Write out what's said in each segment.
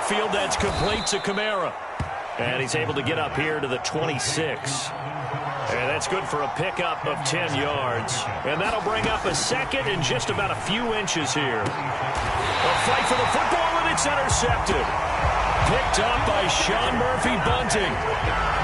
backfield. That's complete to Kamara. And he's able to get up here to the 26. And that's good for a pickup of 10 yards. And that'll bring up a second and just about a few inches here. A fight for the football, and it's intercepted. Picked up by Sean Murphy-Bunting.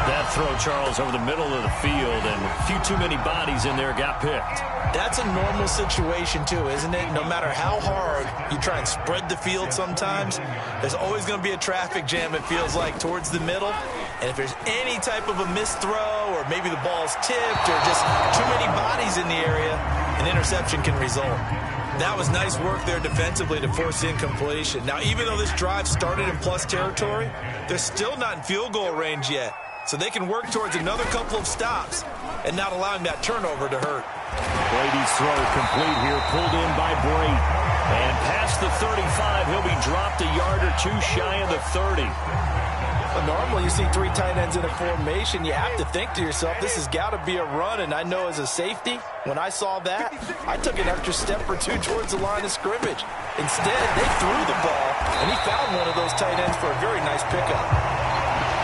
That throw, Charles, over the middle of the field, and a few too many bodies in there got picked. That's a normal situation, too, isn't it? No matter how hard you try and spread the field sometimes, there's always going to be a traffic jam, it feels like, towards the middle. And if there's any type of a missed throw or maybe the ball's tipped or just too many bodies in the area, an interception can result. That was nice work there defensively to force incompletion. Now, even though this drive started in plus territory, they're still not in field goal range yet. So they can work towards another couple of stops and not allowing that turnover to hurt. Brady's throw complete here, pulled in by Brate. And past the 35, he'll be dropped a yard or two shy of the 30. Normally, you see three tight ends in a formation. You have to think to yourself, this has got to be a run. And I know as a safety, when I saw that, I took an extra step or two towards the line of scrimmage. Instead, they threw the ball, and he found one of those tight ends for a very nice pickup.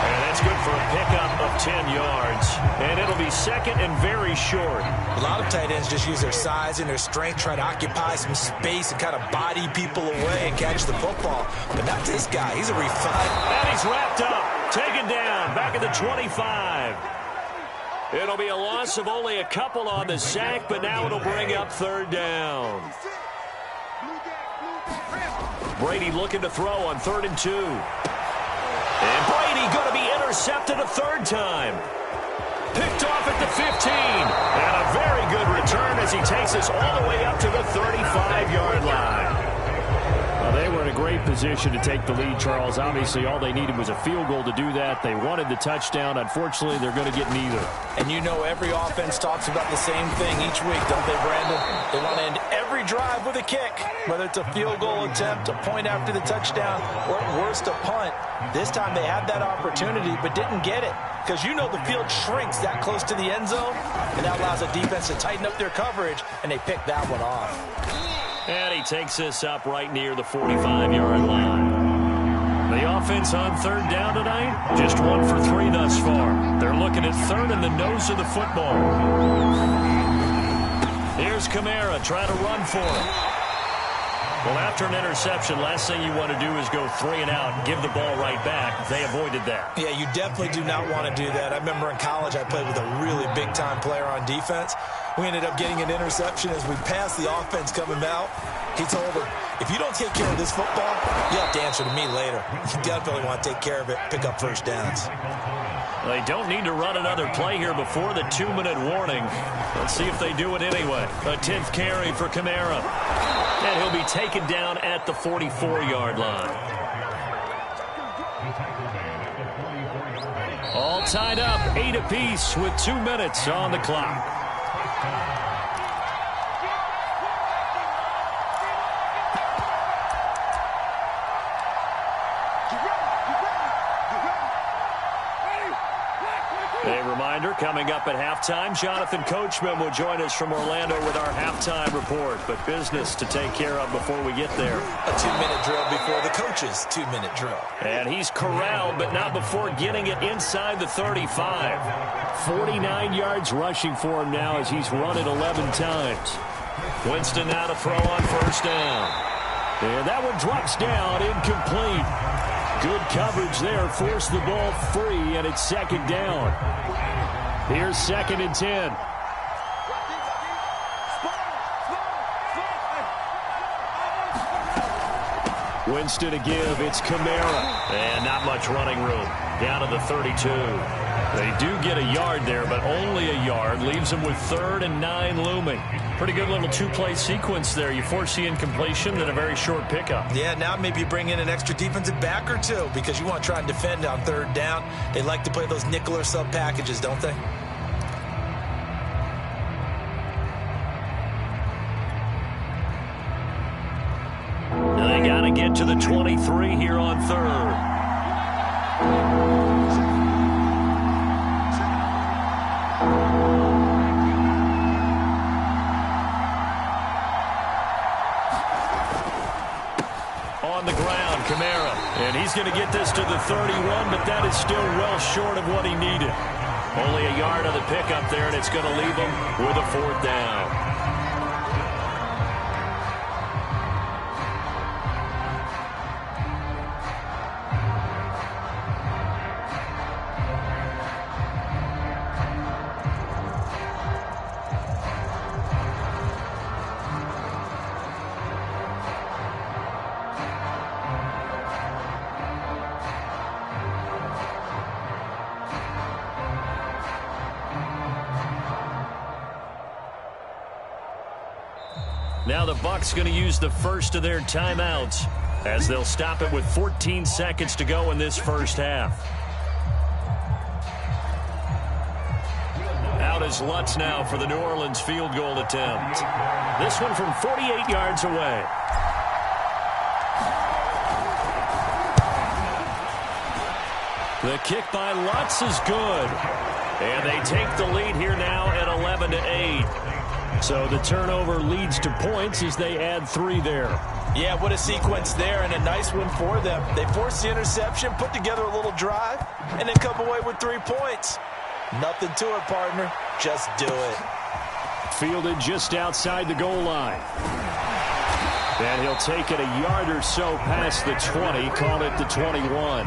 And that's good for a pickup of 10 yards. And it'll be second and very short. A lot of tight ends just use their size and their strength, try to occupy some space and kind of body people away and catch the football. But not this guy. He's a refined. And he's wrapped up, taken down, back at the 25. It'll be a loss of only a couple on the sack, but now it'll bring up third down. Brady looking to throw on 3rd and 2. And Brady going to be intercepted a third time. Picked off at the 15. And a very good return as he takes us all the way up to the 35-yard line. Well, they were in a great position to take the lead, Charles. Obviously, all they needed was a field goal to do that. They wanted the touchdown. Unfortunately, they're going to get neither. And you know every offense talks about the same thing each week, don't they, Brandon? They want to end every drive with a kick, whether it's a field goal attempt, a point after the touchdown, or at worst, a punt. This time they had that opportunity but didn't get it because you know the field shrinks that close to the end zone, and that allows a defense to tighten up their coverage, and they picked that one off. And he takes us up right near the 45-yard line. The offense on third down tonight, just 1 for 3 thus far. They're looking at third in the nose of the football. Here's Kamara trying to run for it. Well, after an interception, last thing you want to do is go 3 and out and give the ball right back. They avoided that. Yeah, you definitely do not want to do that. I remember in college I played with a really big-time player on defense. We ended up getting an interception as we passed the offense coming out. He told him, if you don't take care of this football, you have to answer to me later. You definitely want to take care of it, pick up first downs. They don't need to run another play here before the 2-minute warning. Let's see if they do it anyway. A 10th carry for Kamara. And he'll be taken down at the 44-yard line. All tied up, 8 apiece with 2 minutes on the clock. A reminder, coming up at halftime, Jonathan Coachman will join us from Orlando with our halftime report. But business to take care of before we get there. A 2-minute drill before the coach's 2-minute drill. And he's corralled, but not before getting it inside the 35. 49 yards rushing for him now as he's run it 11 times. Winston now to throw on first down. And that one drops down, incomplete. Good coverage there, forced the ball free, and it's second down. Here's 2nd and 10. Winston to give, it's Kamara. And not much running room. Down to the 32. They do get a yard there, but only a yard. Leaves them with 3rd and 9 looming. Pretty good little 2-play sequence there. You force the incompletion, then a very short pickup. Yeah, now maybe you bring in an extra defensive back or two because you want to try and defend on 3rd down. They like to play those nickel or sub packages, don't they? They got to get to the 23 here on 3rd. On the ground, Kamara. And he's going to get this to the 31, but that is still well short of what he needed. Only a yard on the pickup there, and it's going to leave him with a 4th down. Now the Bucs going to use the first of their timeouts as they'll stop it with 14 seconds to go in this first half. Out is Lutz now for the New Orleans field goal attempt. This one from 48 yards away. The kick by Lutz is good. And they take the lead here now at 11-8. So the turnover leads to points as they add 3 there. Yeah, what a sequence there, and a nice one for them. They forced the interception, put together a little drive, and then come away with 3 points. Nothing to it, partner. Just do it. Fielded just outside the goal line. And he'll take it a yard or so past the 20, call it the 21.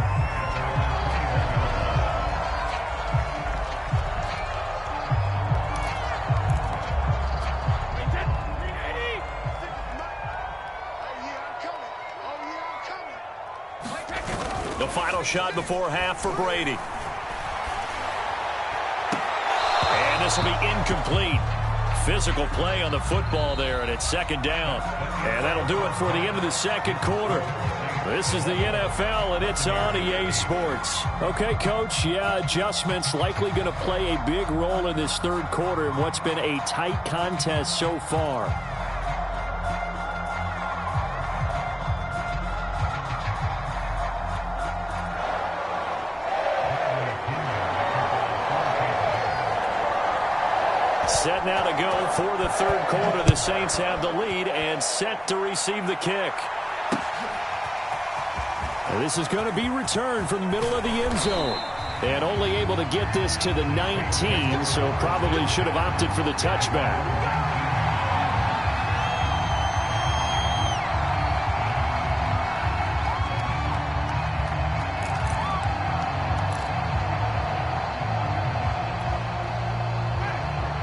The final shot before half for Brady. And this will be incomplete. Physical play on the football there, and it's 2nd down. And that'll do it for the end of the 2nd quarter. This is the NFL, and it's on EA Sports. Okay, Coach, yeah, adjustments likely going to play a big role in this 3rd quarter in what's been a tight contest so far. Set now to go for the 3rd quarter. The Saints have the lead and set to receive the kick. And this is going to be returned from the middle of the end zone. And only able to get this to the 19, so probably should have opted for the touchback.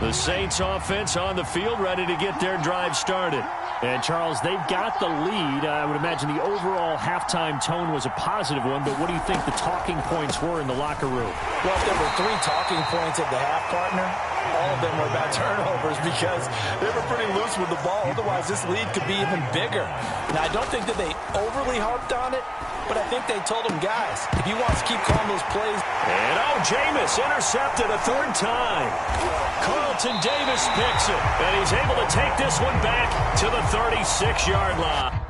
The Saints offense on the field, ready to get their drive started. And, Charles, they've got the lead. I would imagine the overall halftime tone was a positive one, but what do you think the talking points were in the locker room? Well, if there were 3 talking points at the half, partner, all of them were about turnovers because they were pretty loose with the ball. Otherwise, this lead could be even bigger. Now, I don't think that they overly harped on it, but I think they told them, guys, if you want to keep calling those plays. And, Jameis intercepted a 3rd time. Carlton Davis picks it, and he's able to take this one back to the 36-yard line.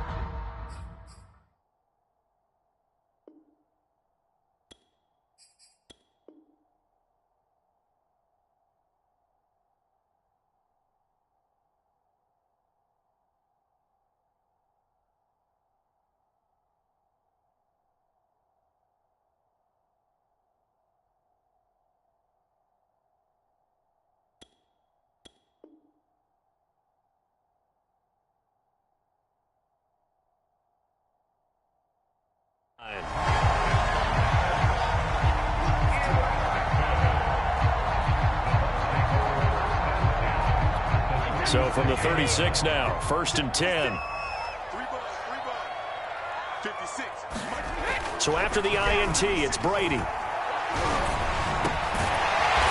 So from the 36 now, 1st and 10. So after the INT, it's Brady.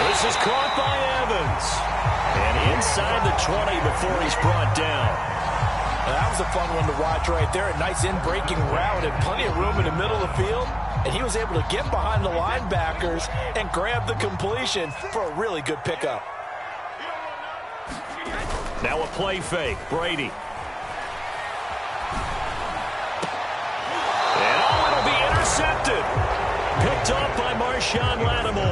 This is caught by Evans. And inside the 20 before he's brought down. Now, that was a fun one to watch right there. A nice in-breaking route and plenty of room in the middle of the field. And he was able to get behind the linebackers and grab the completion for a really good pickup. Now a play fake. Brady. And it'll be intercepted. Picked picked off by Marshawn Lattimore.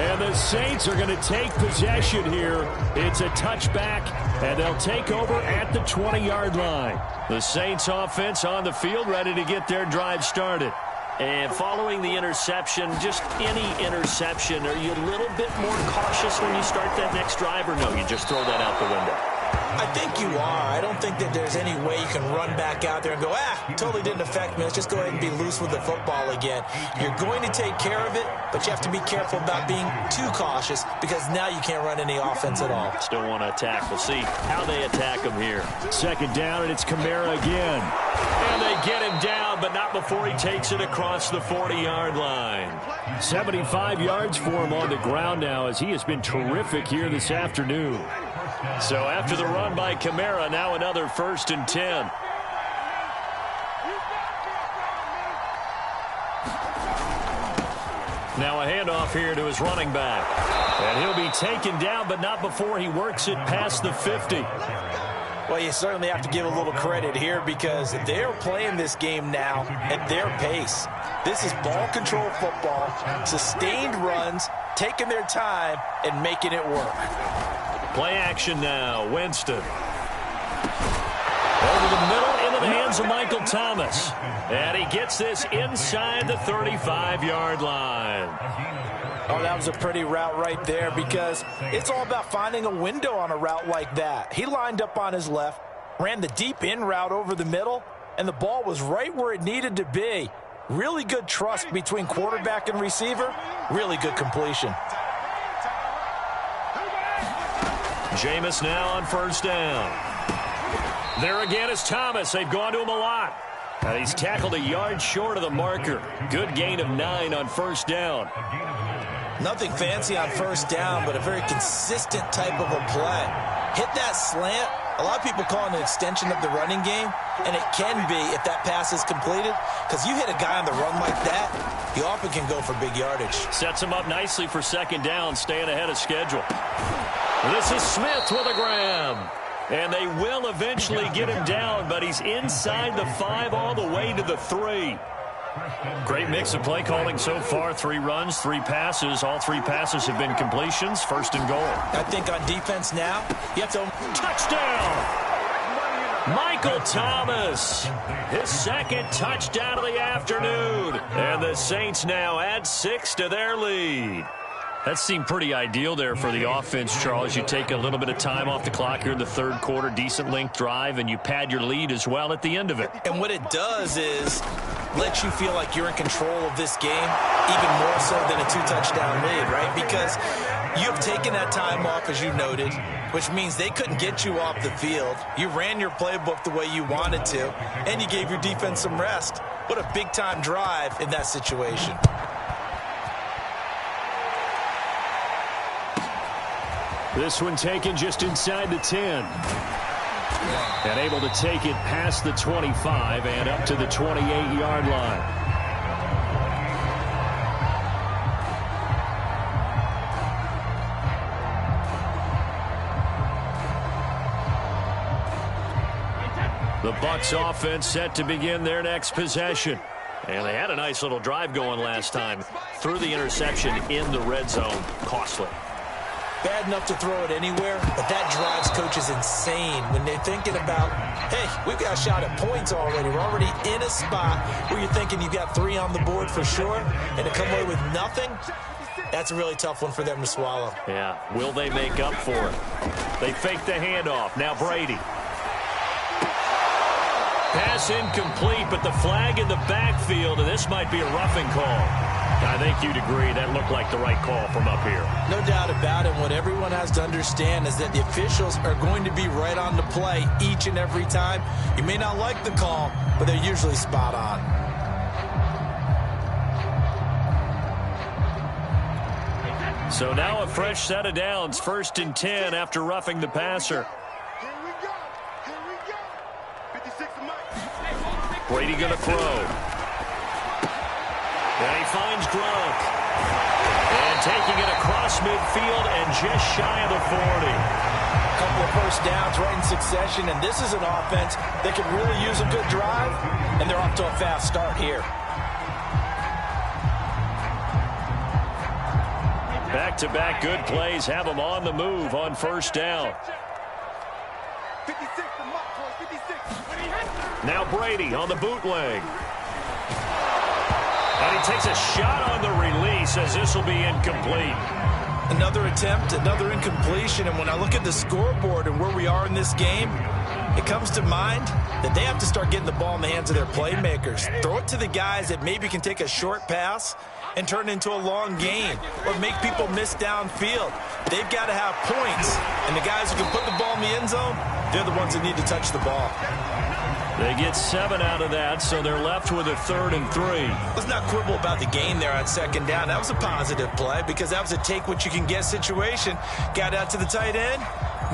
And the Saints are going to take possession here. It's a touchback, and they'll take over at the 20-yard line. The Saints offense on the field, ready to get their drive started. And following the interception, just any interception, are you a little bit more cautious when you start that next drive, or no, you just throw that out the window? I think you are. I don't think that there's any way you can run back out there and go, totally didn't affect me. Let's just go ahead and be loose with the football again. You're going to take care of it, but you have to be careful about being too cautious because now you can't run any offense at all. Still want to attack. We'll see how they attack him here. Second down, and it's Kamara again. And they get him down, but not before he takes it across the 40-yard line. 75 yards for him on the ground now as he has been terrific here this afternoon. So after the run by Kamara, now another 1st and 10. Now a handoff here to his running back. And he'll be taken down, but not before he works it past the 50. Well, you certainly have to give a little credit here because they're playing this game now at their pace. This is ball control football, sustained runs, taking their time, and making it work. Play action now. Winston. Over the middle into the hands of Michael Thomas. And he gets this inside the 35-yard line. Oh, that was a pretty route right there because it's all about finding a window on a route like that. He lined up on his left, ran the deep in route over the middle, and the ball was right where it needed to be. Really good trust between quarterback and receiver. Really good completion. Jameis now on 1st down. There again is Thomas. They've gone to him a lot. And he's tackled a yard short of the marker. Good gain of 9 on 1st down. Nothing fancy on 1st down, but a very consistent type of a play. Hit that slant. A lot of people call it an extension of the running game, and it can be if that pass is completed, because you hit a guy on the run like that, you often can go for big yardage. Sets him up nicely for 2nd down, staying ahead of schedule. This is Smith with a grab. And they will eventually get him down, but he's inside the 5 all the way to the 3. Great mix of play calling so far. 3 runs, 3 passes. All 3 passes have been completions. 1st and goal. I think on defense now, you have to... Touchdown! Michael Thomas. His 2nd touchdown of the afternoon. And the Saints now add 6 to their lead. That seemed pretty ideal there for the offense, Charles. You take a little bit of time off the clock here in the 3rd quarter, decent length drive, and you pad your lead as well at the end of it. And what it does is let you feel like you're in control of this game, even more so than a 2-touchdown lead, right? Because you've taken that time off, as you noted, which means they couldn't get you off the field. You ran your playbook the way you wanted to, and you gave your defense some rest. What a big-time drive in that situation. This one taken just inside the 10. And able to take it past the 25 and up to the 28-yard line. The Bucs offense set to begin their next possession. And they had a nice little drive going last time. Threw the interception in the red zone. Costly. Bad enough to throw it anywhere, but that drives coaches insane when they're thinking about, hey, we've got a shot at points already. We're already in a spot where you're thinking you've got 3 on the board for sure, and to come away with nothing, that's a really tough one for them to swallow. Yeah, will they make up for it? They fake the handoff. Now Brady. Pass incomplete, but the flag in the backfield, and this might be a roughing call. I think you'd agree that looked like the right call from up here. No doubt about it. What everyone has to understand is that the officials are going to be right on the play each and every time. You may not like the call, but they're usually spot on. So now a fresh set of downs. 1st and 10 after roughing the passer. Brady going to throw. And he finds Gronk. And taking it across midfield and just shy of the 40. A couple of 1st downs right in succession, and this is an offense that can really use a good drive, and they're off to a fast start here. back-to-back good plays have them on the move on first down. Now Brady on the bootleg. And he takes a shot on the release as this will be incomplete. Another attempt, another incompletion, and when I look at the scoreboard and where we are in this game, it comes to mind that they have to start getting the ball in the hands of their playmakers. Throw it to the guys that maybe can take a short pass and turn it into a long gain or make people miss downfield. They've got to have points, and the guys who can put the ball in the end zone, they're the ones that need to touch the ball. They get 7 out of that, so they're left with a 3rd and 3. Let's not quibble about the gain there on second down. That was a positive play because that was a take-what-you-can-get situation. Got out to the tight end.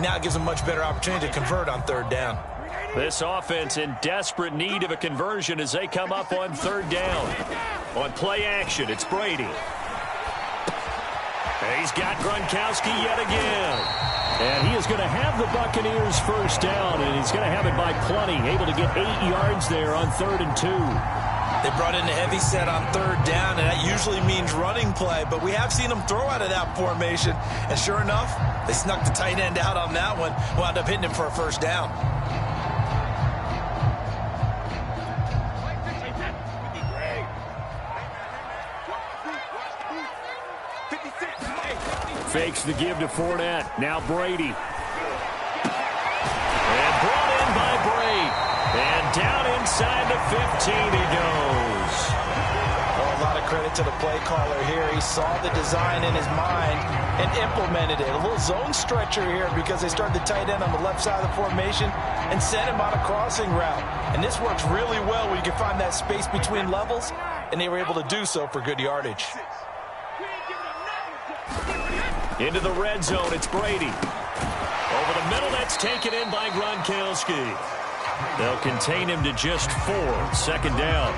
Now it gives them a much better opportunity to convert on 3rd down. This offense in desperate need of a conversion as they come up on 3rd down. On play action, it's Brady. He's got Gronkowski yet again. And he is going to have the Buccaneers first down, and he's going to have it by plenty. Able to get 8 yards there on 3rd and 2. They brought in a heavy set on 3rd down, and that usually means running play. But we have seen them throw out of that formation. And sure enough, they snuck the tight end out on that one. Wound up hitting him for a first down. Fakes the give to Fournette. Now Brady. And brought in by Brady. And down inside the 15 he goes. Oh, a lot of credit to the play caller here. He saw the design in his mind and implemented it. A little zone stretcher here because they started the tight end on the left side of the formation and sent him on a crossing route. And this works really well where you can find that space between levels, and they were able to do so for good yardage. Into the red zone, it's Brady. Over the middle, that's taken in by Gronkowski. They'll contain him to just 4. 2nd down.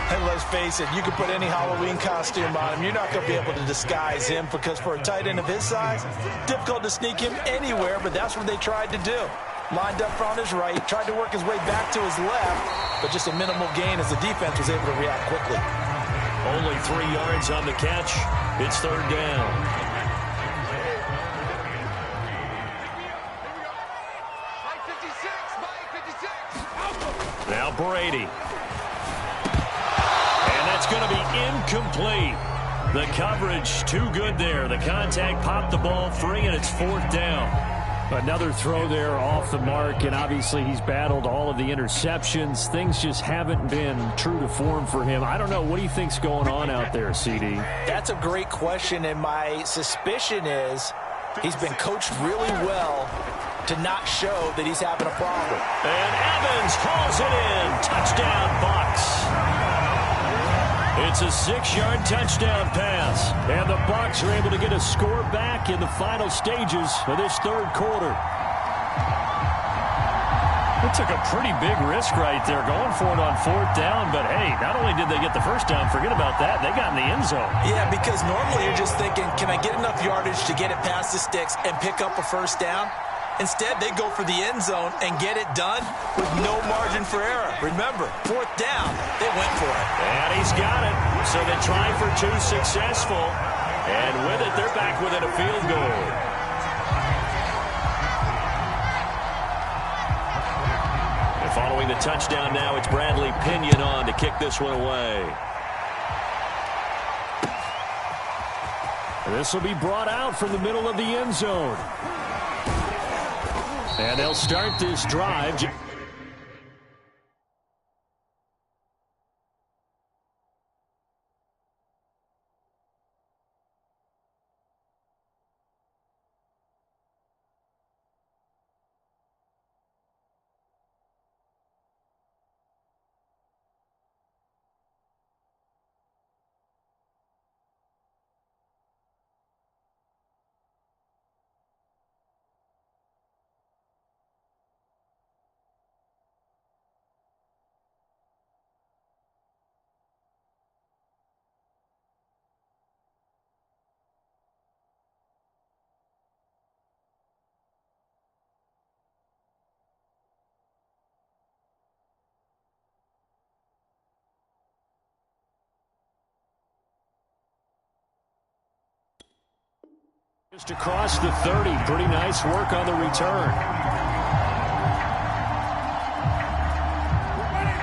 And let's face it, you can put any Halloween costume on him. You're not going to be able to disguise him because for a tight end of his size, difficult to sneak him anywhere, but that's what they tried to do. Lined up on his right, tried to work his way back to his left, but just a minimal gain as the defense was able to react quickly. Only 3 yards on the catch. It's 3rd down. Now Brady. And that's going to be incomplete. The coverage too good there. The contact popped the ball free, and it's 4th down. Another throw there off the mark, and obviously he's battled all of the interceptions. Things just haven't been true to form for him. I don't know. What do you think's going on out there, CD? That's a great question, and my suspicion is he's been coached really well to not show that he's having a problem. And Evans hauls it in. Touchdown, Bucs. It's a 6-yard touchdown pass. And the Bucs are able to get a score back in the final stages of this 3rd quarter. They took a pretty big risk right there going for it on 4th down. But, hey, not only did they get the first down, forget about that, they got in the end zone. Yeah, because normally you're just thinking, can I get enough yardage to get it past the sticks and pick up a first down? Instead, they go for the end zone and get it done with no margin for error. Remember, 4th down, they went for it. And he's got it. So they try for 2 successful. And with it, they're back within a field goal. And following the touchdown now, it's Bradley Pinion on to kick this one away. This will be brought out from the middle of the end zone. And they'll start this drive. Just across the 30. Pretty nice work on the return.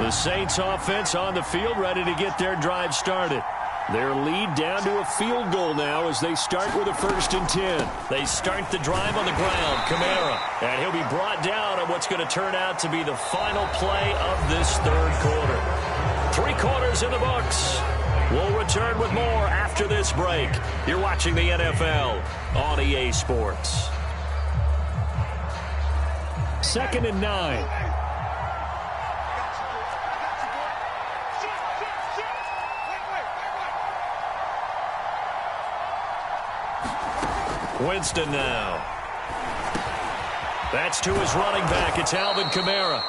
The Saints offense on the field, ready to get their drive started. Their lead down to a field goal now as they start with a 1st and 10. They start the drive on the ground. Kamara. And he'll be brought down on what's going to turn out to be the final play of this 3rd quarter. 3 quarters in the books. We'll return with more after this break. You're watching the NFL on EA Sports. 2nd and 9. Winston now. That's to his running back. It's Alvin Kamara.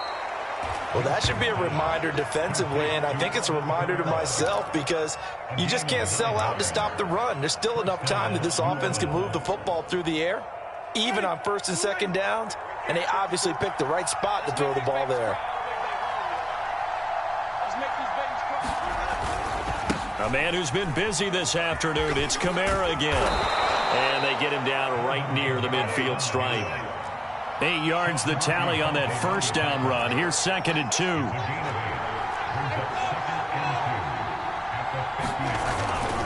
Well, that should be a reminder defensively, and I think it's a reminder to myself because you just can't sell out to stop the run. There's still enough time that this offense can move the football through the air, even on 1st and 2nd downs, and they obviously picked the right spot to throw the ball there. A man who's been busy this afternoon. It's Kamara again. And they get him down right near the midfield stripe. 8 yards the tally on that 1st down run. Here's 2nd and 2.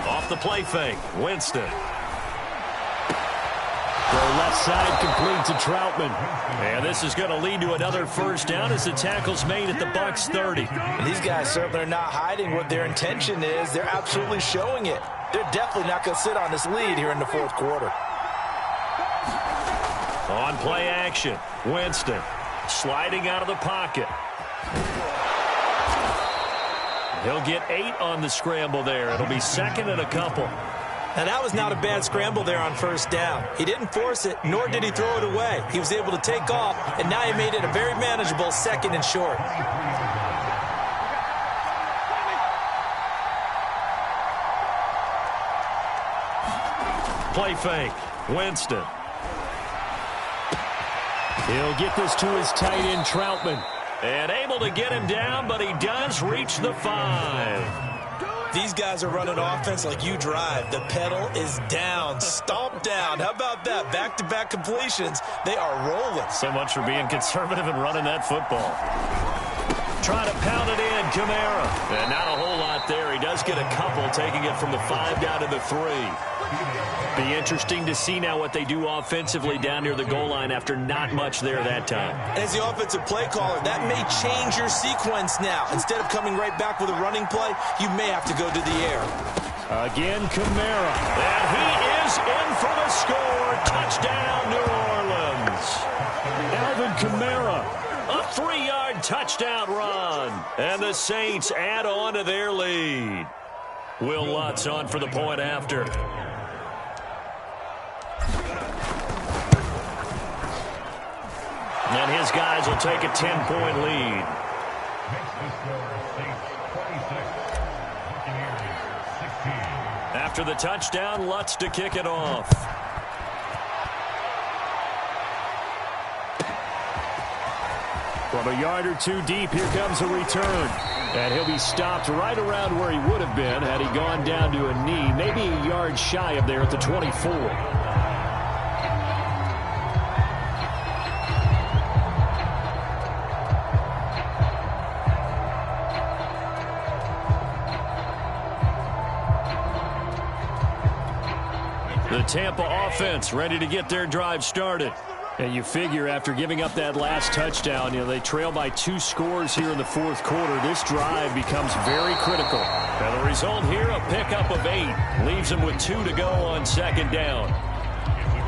Off the play fake. Winston. Throw left side complete to Troutman. And this is going to lead to another 1st down as the tackle's made at the Bucs 30. And these guys certainly are not hiding what their intention is. They're absolutely showing it. They're definitely not going to sit on this lead here in the 4th quarter. On play action, Winston sliding out of the pocket. He'll get 8 on the scramble there. It'll be 2nd and a couple. Now, that was not a bad scramble there on 1st down. He didn't force it, nor did he throw it away. He was able to take off, and now he made it a very manageable 2nd and short. Play fake. Winston. He'll get this to his tight end, Troutman. And able to get him down, but he does reach the 5. These guys are running offense like you drive. The pedal is down, stomped down. How about that? Back-to-back completions. They are rolling. So much for being conservative and running that football. Trying to pound it in, Kamara. And not a whole lot there. He does get a couple, taking it from the 5 down to the 3. Be interesting to see now what they do offensively down near the goal line after not much there that time. And as the offensive play caller, that may change your sequence now. Instead of coming right back with a running play, you may have to go to the air. Again, Kamara. And he is in for the score. Touchdown, New Orleans. Alvin Kamara. A 3-yard touchdown run. And the Saints add on to their lead. Will Lutz on for the point after. And his guys will take a 10-point lead. After the touchdown, Lutz to kick it off. From a yard or 2 deep, here comes a return. And he'll be stopped right around where he would have been had he gone down to a knee, maybe a yard shy of there at the 24. The Tampa offense ready to get their drive started. And you figure after giving up that last touchdown, they trail by 2 scores here in the 4th quarter. This drive becomes very critical. And the result here, a pickup of 8. Leaves them with 2 to go on 2nd down.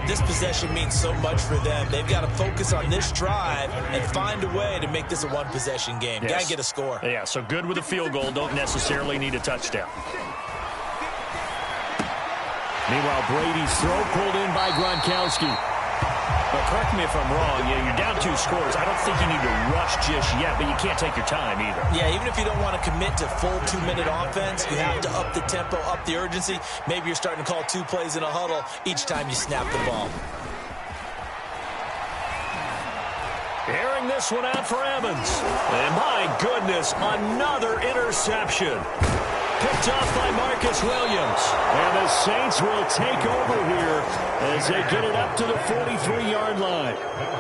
This possession means so much for them. They've got to focus on this drive and find a way to make this a one-possession game. Yes. Got to get a score. Yeah, so good with a field goal. Don't necessarily need a touchdown. Meanwhile, Brady's throw pulled in by Gronkowski. But correct me if I'm wrong. You're down 2 scores. I don't think you need to rush just yet, but you can't take your time either. Yeah, even if you don't want to commit to full 2-minute offense, you have to up the tempo, up the urgency. Maybe you're starting to call 2 plays in a huddle each time you snap the ball. Airing this one out for Evans. And my goodness, another interception. picked off by Marcus Williams. And the Saints will take over here as they get it up to the 43-yard line.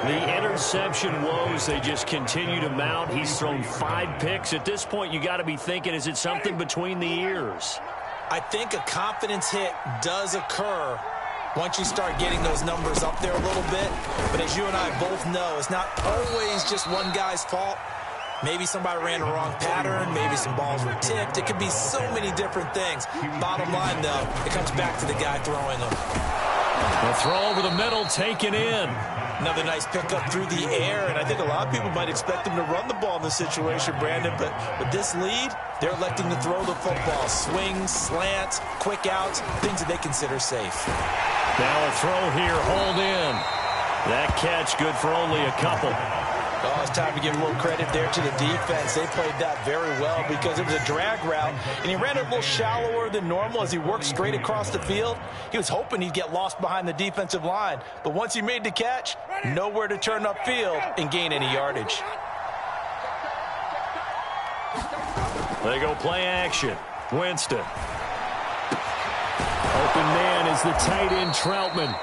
The interception woes, they just continue to mount. He's thrown 5 picks. At this point, you got to be thinking, is it something between the ears? I think a confidence hit does occur once you start getting those numbers up there a little bit. But as you and I both know, it's not always just one guy's fault. Maybe somebody ran the wrong pattern. Maybe some balls were tipped. It could be so many different things. Bottom line, though, it comes back to the guy throwing them. The throw over the middle, taken in. Another nice pickup through the air, and I think a lot of people might expect him to run the ball in this situation, Brandon, but with this lead, they're electing to throw the football. Swings, slants, quick outs, things that they consider safe. Now a throw here, hold in. That catch good for only a couple. Oh, it's time to give a little credit there to the defense. They played that very well because it was a drag route, and he ran it a little shallower than normal as he worked straight across the field. He was hoping he'd get lost behind the defensive line, but once he made the catch, nowhere to turn upfield and gain any yardage. They go play action. Winston. Open man is the tight end, Troutman.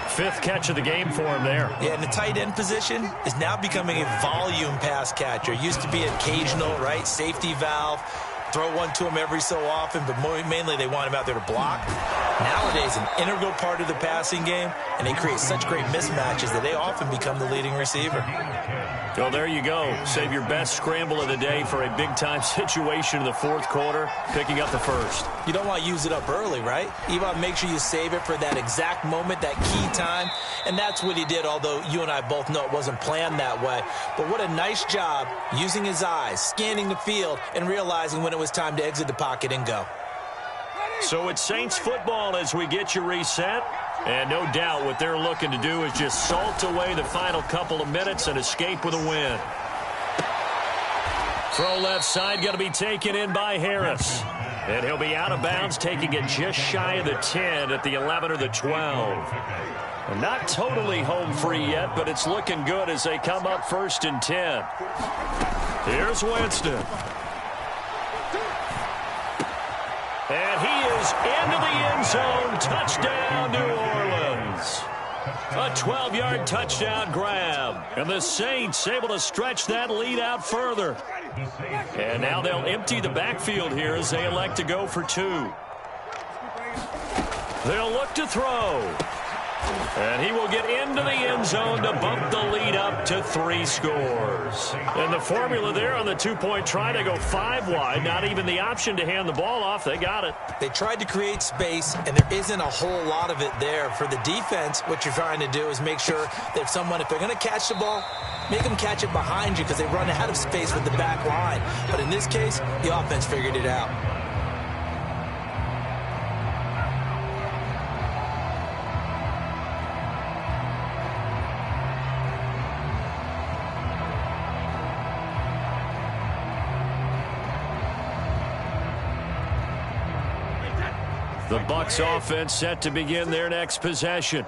5th catch of the game for him there. Yeah, and the tight end position is now becoming a volume pass catcher. Used to be occasional, right? Safety valve. Throw one to him every so often, but mainly they want him out there to block. Nowadays, an integral part of the passing game, and they create such great mismatches that they often become the leading receiver. Well, there you go. Save your best scramble of the day for a big-time situation in the 4th quarter, picking up the 1st. You don't want to use it up early, right? You want to make sure you save it for that exact moment, that key time, and that's what he did, although you and I both know it wasn't planned that way. But what a nice job using his eyes, scanning the field, and realizing when it was time to exit the pocket and go. So it's Saints football as we get you reset. And no doubt what they're looking to do is just salt away the final couple of minutes and escape with a win. Throw left side, going to be taken in by Harris. And he'll be out of bounds, taking it just shy of the 10 at the 11 or the 12. And not totally home free yet, but it's looking good as they come up 1st and 10. Here's Winston. And he is into the end zone. Touchdown, New Orleans. A 12-yard touchdown grab. And the Saints able to stretch that lead out further. And now they'll empty the backfield here as they elect to go for 2. They'll look to throw. And he will get into the end zone to bump the lead up to 3 scores. And the formula there on the 2-point try to go 5 wide. Not even the option to hand the ball off. They got it. They tried to create space, and there isn't a whole lot of it there. For the defense, what you're trying to do is make sure that if they're going to catch the ball, make them catch it behind you because they run out of space with the back line. But in this case, the offense figured it out. The Bucs offense set to begin their next possession.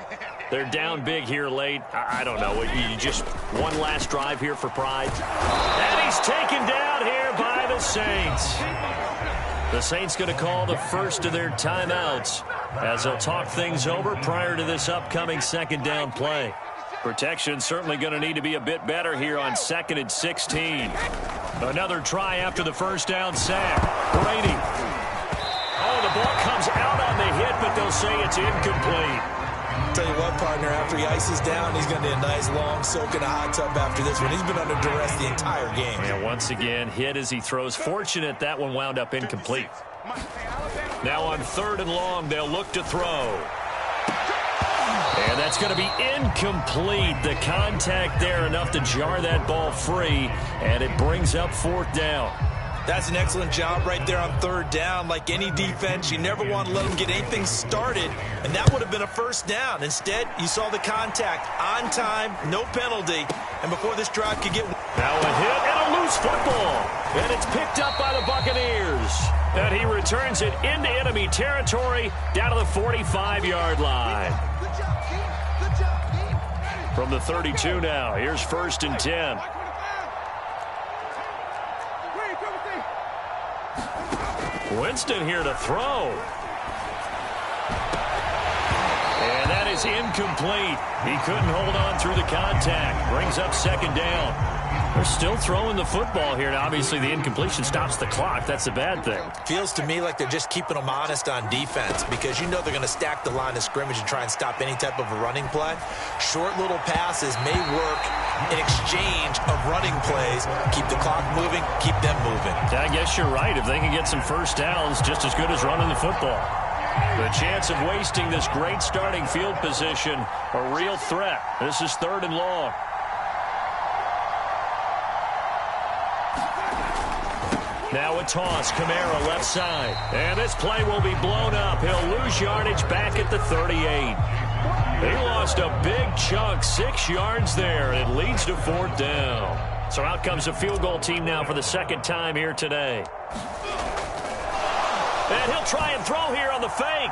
They're down big here late. I don't know. You just one last drive here for pride. And he's taken down here by the Saints. The Saints going to call the first of their timeouts as they'll talk things over prior to this upcoming 2nd down play. Protection certainly going to need to be a bit better here on 2nd and 16. Another try after the 1st down sack. Brady. Oh, the ball comes out on the hit, but they'll say it's incomplete. Tell you what, partner, after he ices down, he's going to need a nice long soak in a hot tub after this one. He's been under duress the entire game. And once again, hit as he throws. Fortunate that one wound up incomplete. Now on 3rd and long, they'll look to throw. And that's going to be incomplete. The contact there enough to jar that ball free, and it brings up 4th down. That's an excellent job right there on 3rd down. Like any defense, you never want to let them get anything started, and that would have been a 1st down. Instead, you saw the contact on time, no penalty, and before this drive could get... Now a hit and a loose football, and it's picked up by the Buccaneers. And he returns it into enemy territory down to the 45-yard line. From the 32 now, here's 1st and 10. Winston here to throw. And that is incomplete. He couldn't hold on through the contact. Brings up second down. They're still throwing the football here. Now, obviously, the incompletion stops the clock. That's a bad thing. Feels to me like they're just keeping them honest on defense because you know they're going to stack the line of scrimmage and try and stop any type of a running play. Short little passes may work in exchange of running plays. Keep the clock moving, keep them moving. I guess you're right. If they can get some first downs, just as good as running the football. The chance of wasting this great starting field position, a real threat. This is 3rd and long. Now a toss, Kamara left side. And this play will be blown up. He'll lose yardage back at the 38. He lost a big chunk, 6 yards there. It leads to 4th down. So out comes a field goal team now for the 2nd time here today. And he'll try and throw here on the fake.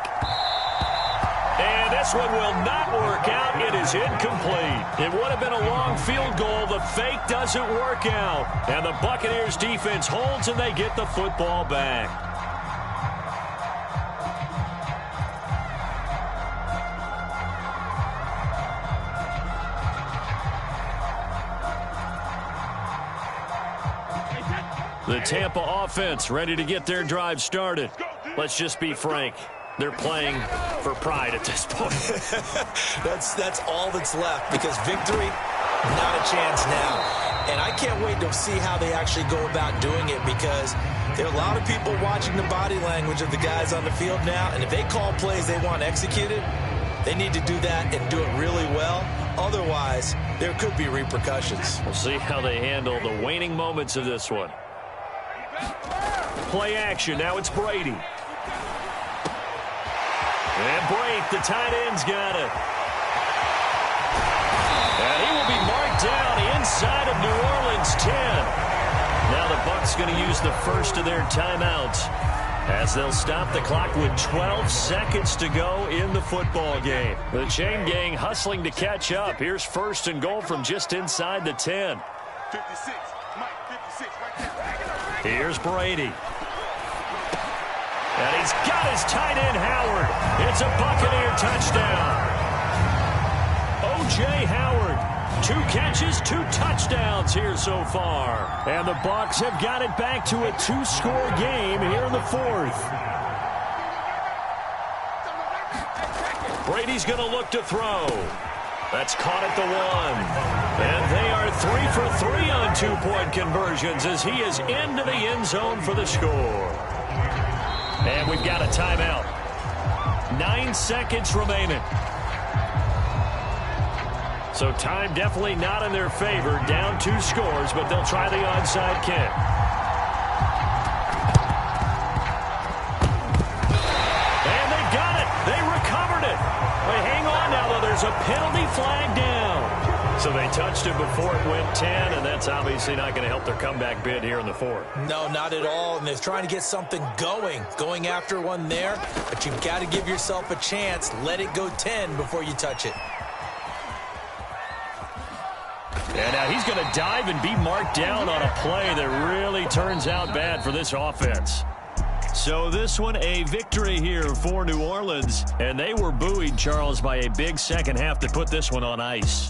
And this one will not work out. It is incomplete. It would have been a long field goal. The fake doesn't work out. And the Buccaneers defense holds and they get the football back. The Tampa offense ready to get their drive started. Let's just be frank. They're playing for pride at this point. That's all that's left because victory, not a chance now. And I can't wait to see how they actually go about doing it because there are a lot of people watching the body language of the guys on the field now. And if they call plays they want executed, they need to do that and do it really well. Otherwise, there could be repercussions. We'll see how they handle the waning moments of this one. Play action. Now it's Brady. And Brate, the tight end's got it. And he will be marked down inside of New Orleans 10. Now the Bucs going to use the first of their timeouts as they'll stop the clock with 12 seconds to go in the football game. The chain gang hustling to catch up. Here's 1st and goal from just inside the 10. 56, Mike, 56, right there. Here's Brady. And he's got his tight end, Howard. It's a Buccaneer touchdown. O.J. Howard, 2 catches, 2 touchdowns here so far. And the Bucs have got it back to a 2-score game here in the 4th. Brady's going to look to throw. That's caught at the 1. And they are 3 for 3 on 2-point conversions as he is into the end zone for the score. And we've got a timeout. 9 seconds remaining. So time definitely not in their favor. Down 2 scores, but they'll try the onside kick. And they got it. They recovered it. But hang on now, though. There's a penalty flag down. So they touched it before it went 10, and that's obviously not going to help their comeback bid here in the 4th. No, not at all. And they're trying to get something going after one there. But you've got to give yourself a chance. Let it go 10 before you touch it. And now he's going to dive and be marked down on a play that really turns out bad for this offense. So this one, a victory here for New Orleans. And they were buoyed, Charles, by a big second half that put this one on ice.